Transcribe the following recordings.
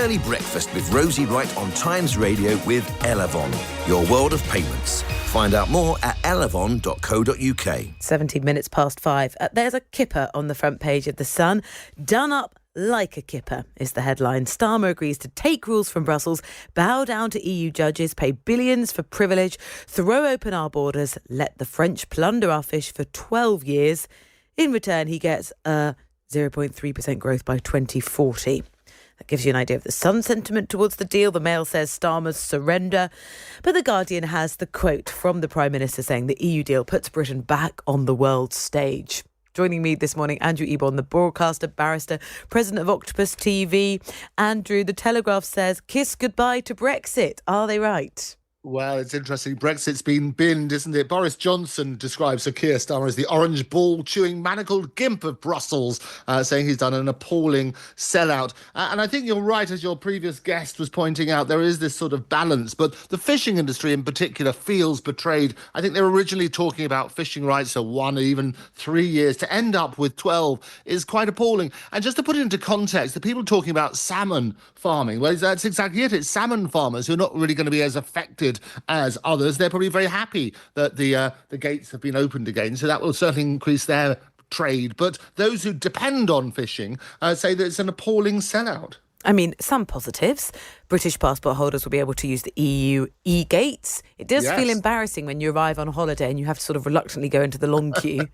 Early Breakfast with Rosie Wright on Times Radio with Elavon, your world of payments. Find out more at elavon.co.uk. 17 minutes past 5. There's a kipper on the front page of The Sun. Done up like a kipper is the headline. Starmer agrees to take rules from Brussels, bow down to EU judges, pay billions for privilege, throw open our borders, let the French plunder our fish for 12 years. In return, he gets a 0.3% growth by 2040. That gives you an idea of the Sun sentiment towards the deal. The Mail says Starmer's surrender. But The Guardian has the quote from the Prime Minister saying the EU deal puts Britain back on the world stage. Joining me this morning, Andrew Ebon, the broadcaster, barrister, president of Octopus TV. Andrew, the Telegraph says, kiss goodbye to Brexit. Are they right? Well, it's interesting. Brexit's been binned, isn't it? Boris Johnson describes Sir Keir Starmer as the orange ball-chewing manacled gimp of Brussels, saying he's done an appalling sellout. And I think you're right, as your previous guest was pointing out, there is this sort of balance. But the fishing industry in particular feels betrayed. I think they were originally talking about fishing rights for 1 or even 3 years. To end up with 12 is quite appalling. And just to put it into context, the people talking about salmon farming, well, that's exactly it. It's salmon farmers who are not really going to be as affected as others. They're probably very happy that the gates have been opened again, so that will certainly increase their trade. But those who depend on fishing say that it's an appalling sellout. I mean, some positives. British passport holders will be able to use the EU e-gates. It does feel embarrassing when you arrive on holiday and you have to sort of reluctantly go into the long queue.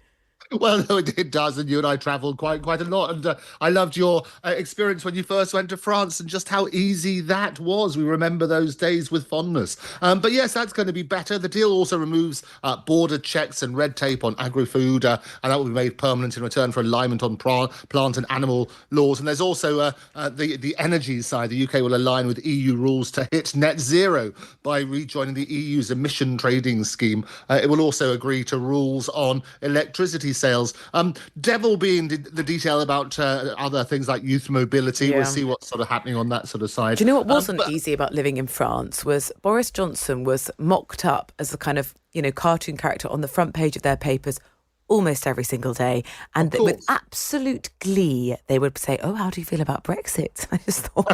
Well, no, it does, and you and I travelled quite a lot, and I loved your experience when you first went to France and just how easy that was. We remember those days with fondness. But yes, that's going to be better. The deal also removes border checks and red tape on agri-food, and that will be made permanent in return for alignment on plant and animal laws. And there's also the energy side. The UK will align with EU rules to hit net zero by rejoining the EU's emission trading scheme. It will also agree to rules on electricity sales. Devil being the detail about other things like youth mobility. We'll see what's sort of happening on that sort of side. Do you know what wasn't easy about living in France was Boris Johnson was mocked up as a kind of, cartoon character on the front page of their papers almost every single day, and with absolute glee they would say, "Oh, how do you feel about Brexit?" I just thought,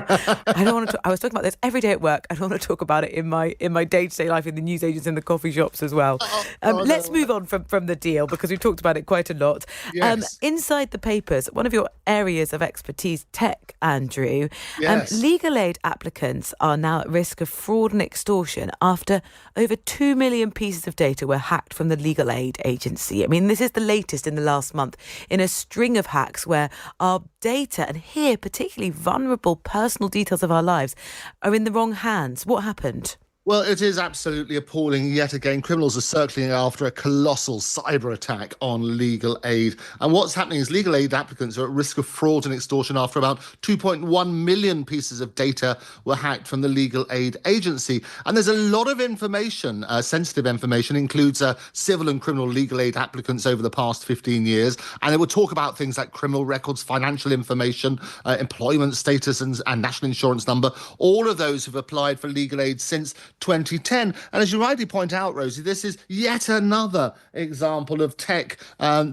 I don't want to I was talking about this every day at work. I don't want to talk about it in my day-to-day life in the newsagents and the coffee shops as well. Let's move on from the deal, because we've talked about it quite a lot. Inside the papers, one of your areas of expertise, tech, Andrew, legal aid applicants are now at risk of fraud and extortion after over 2 million pieces of data were hacked from the legal aid agency. I mean, this is the latest in the last month in a string of hacks where our data, and here particularly vulnerable personal details of our lives, are in the wrong hands. What happened? Well, it is absolutely appalling. Yet again, criminals are circling after a colossal cyber attack on legal aid. And what's happening is legal aid applicants are at risk of fraud and extortion after about 2.1 million pieces of data were hacked from the legal aid agency. And there's a lot of information, sensitive information, includes civil and criminal legal aid applicants over the past 15 years. And it will talk about things like criminal records, financial information, employment status and national insurance number, all of those who've applied for legal aid since 2010. And as you rightly point out, Rosie, this is yet another example of tech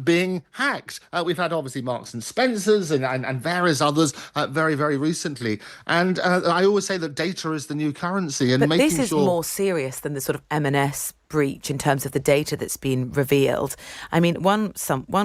being hacked. We've had obviously Marks and Spencers and various others very, very recently. And I always say that data is the new currency. And but this is more serious than the sort of M&S breach in terms of the data that's been revealed. I mean, one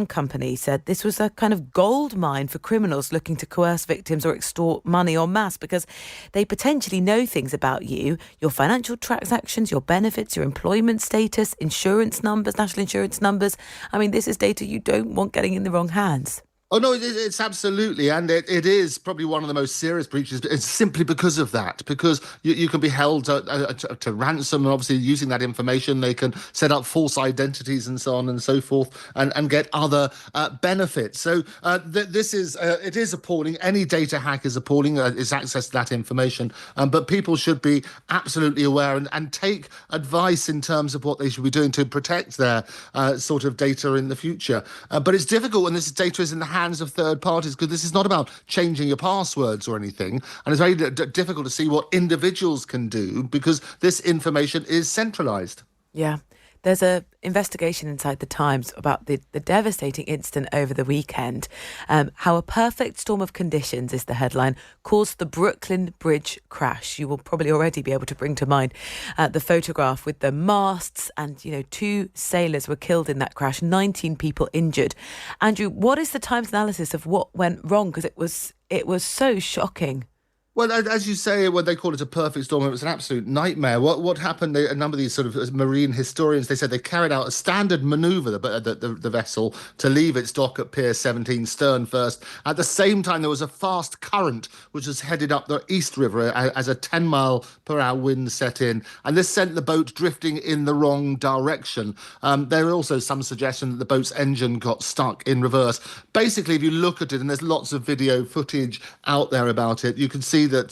company said this was a kind of gold mine for criminals looking to coerce victims or extort money en masse, because they potentially know things about you, your financial transactions, your benefits, your employment status, insurance numbers, national insurance numbers. I mean, this is data you don't want getting in the wrong hands. Oh, no, it's absolutely. And it is probably one of the most serious breaches. It's simply because of that, because you can be held to ransom. And obviously, using that information, they can set up false identities and so on and so forth and get other benefits. So it is appalling. Any data hack is appalling. It's access to that information. But people should be absolutely aware and take advice in terms of what they should be doing to protect their sort of data in the future. But it's difficult when this data is in the hands of third parties, because this is not about changing your passwords or anything, and it's very difficult to see what individuals can do because this information is centralised. Yeah. There's a investigation inside the Times about the devastating incident over the weekend. How a perfect storm of conditions is the headline, caused the Brooklyn Bridge crash. You will probably already be able to bring to mind the photograph with the masts, and 2 sailors were killed in that crash, 19 people injured. Andrew, what is the Times analysis of what went wrong? Because it was so shocking. Well, as you say, when they call it a perfect storm, it was an absolute nightmare. What happened? A number of these sort of marine historians, they said they carried out a standard manoeuvre, the vessel, to leave its dock at Pier 17 stern first. At the same time, there was a fast current which was headed up the East River as a 10-mile-per-hour wind set in, and this sent the boat drifting in the wrong direction. There were also some suggestion that the boat's engine got stuck in reverse. Basically, if you look at it, and there's lots of video footage out there about it, you can see that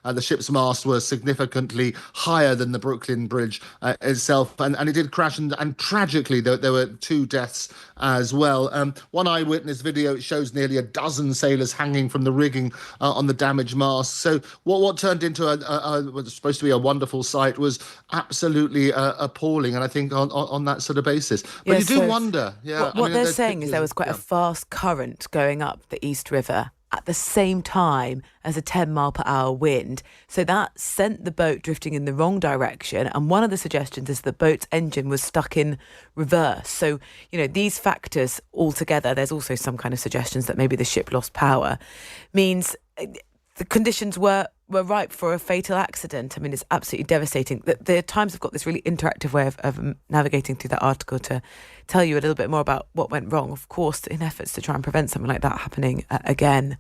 the ship's mast was significantly higher than the Brooklyn Bridge itself, and it did crash, and tragically there were 2 deaths as well. One eyewitness video, it shows nearly a dozen sailors hanging from the rigging on the damaged mast. So what turned into what was supposed to be a wonderful sight was absolutely appalling, and I think on that sort of basis. But you do wonder. Yeah, what they're saying is there was quite a fast current going up the East River at the same time as a 10-mile-per-hour wind. So that sent the boat drifting in the wrong direction. And one of the suggestions is the boat's engine was stuck in reverse. So, these factors all together, there's also some kind of suggestions that maybe the ship lost power, means the conditions were ripe for a fatal accident. I mean, it's absolutely devastating. The Times have got this really interactive way of navigating through that article to tell you a little bit more about what went wrong, of course, in efforts to try and prevent something like that happening again.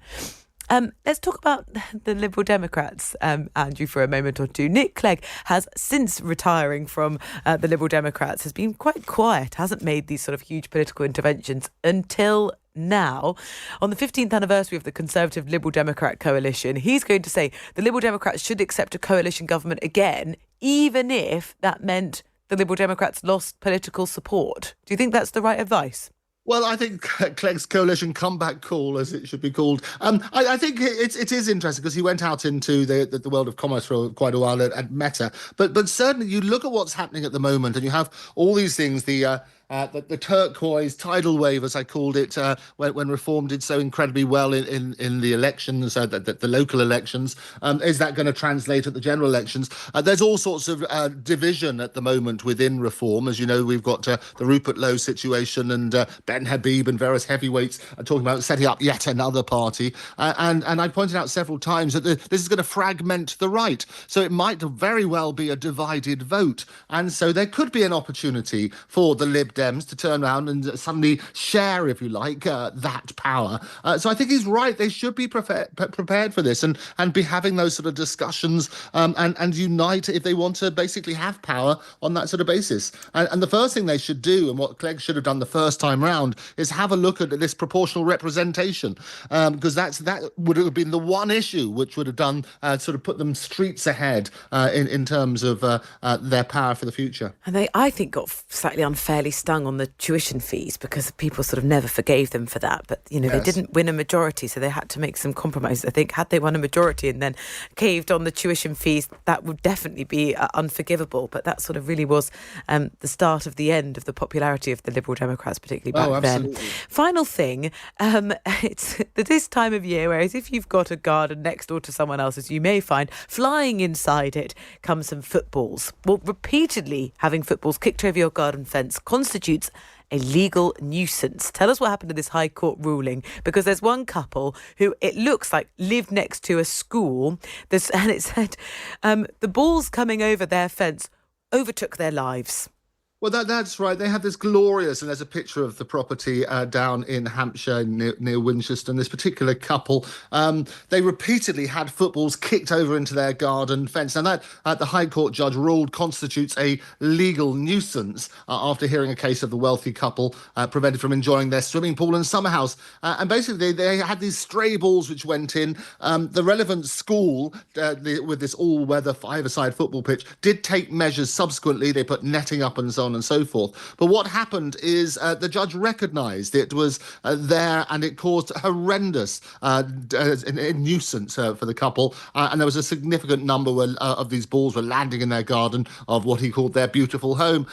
Let's talk about the Liberal Democrats, Andrew, for a moment or two. Nick Clegg has, since retiring from the Liberal Democrats, has been quite quiet, hasn't made these sort of huge political interventions until now. On the 15th anniversary of the Conservative Liberal Democrat coalition, he's going to say the Liberal Democrats should accept a coalition government again, even if that meant the Liberal Democrats lost political support. Do you think that's the right advice? Well, I think Clegg's coalition comeback call, as it should be called, I think it is interesting because he went out into the world of commerce for quite a while at Meta. But certainly you look at what's happening at the moment and you have all these things, the turquoise tidal wave, as I called it, when Reform did so incredibly well in the elections, the local elections. Is that going to translate at the general elections? There's all sorts of division at the moment within Reform. As you know, we've got the Rupert Lowe situation, and Ben Habib and various heavyweights are talking about setting up yet another party. And I pointed out several times that this is going to fragment the right. So it might very well be a divided vote. And so there could be an opportunity for the Lib Dems to turn around and suddenly share, if you like, that power. So I think he's right. They should be prepared for this and be having those sort of discussions and unite if they want to basically have power on that sort of basis. And the first thing they should do, and what Clegg should have done the first time round, is have a look at this proportional representation, because that would have been the one issue which would have done sort of put them streets ahead in terms of their power for the future. And they, I think, got slightly unfairly stung on the tuition fees because people sort of never forgave them for that. But, Yes. they didn't win a majority, so they had to make some compromises. I think had they won a majority and then caved on the tuition fees, that would definitely be unforgivable. But that sort of really was the start of the end of the popularity of the Liberal Democrats, particularly back then. Final thing, it's this time of year, whereas if you've got a garden next door to someone else's, you may find flying inside it come some footballs. Well, repeatedly having footballs kicked over your garden fence constitutes a legal nuisance. Tell us what happened in this High Court ruling, because there's one couple who it looks like lived next to a school, and it said the balls coming over their fence overtook their lives. Well, that's right. They have this glorious, and there's a picture of the property down in Hampshire near Winchester. And this particular couple, they repeatedly had footballs kicked over into their garden fence. And that, the High Court judge ruled, constitutes a legal nuisance after hearing a case of the wealthy couple prevented from enjoying their swimming pool and summer house. And basically, they had these stray balls which went in. The relevant school, with this all-weather five-a-side football pitch, did take measures subsequently. They put netting up and so on. on and so forth. But what happened is the judge recognised it was there, and it caused horrendous nuisance for the couple. And there was a significant number of these balls were landing in their garden of what he called their beautiful home.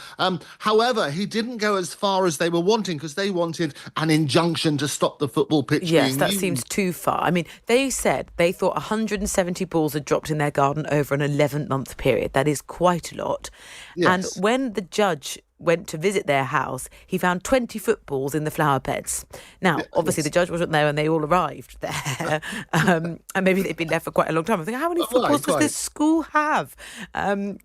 However, he didn't go as far as they were wanting, because they wanted an injunction to stop the football pitch being used. Yes, that seems too far. I mean, they said they thought 170 balls had dropped in their garden over an 11-month period. That is quite a lot. Yes. And when the judge went to visit their house, he found 20 footballs in the flower beds. Now, obviously, the judge wasn't there when they all arrived there. And maybe they'd been there for quite a long time. I think, how many footballs does this school have?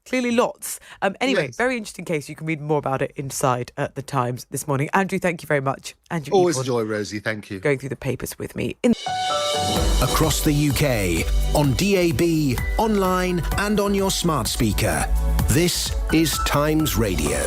Clearly lots. Anyway, very interesting case. You can read more about it inside The Times this morning. Andrew, thank you very much. Andrew, always a joy, Rosie. Thank you. Going through the papers with me. Across the UK, on DAB, online and on your smart speaker. This is Times Radio.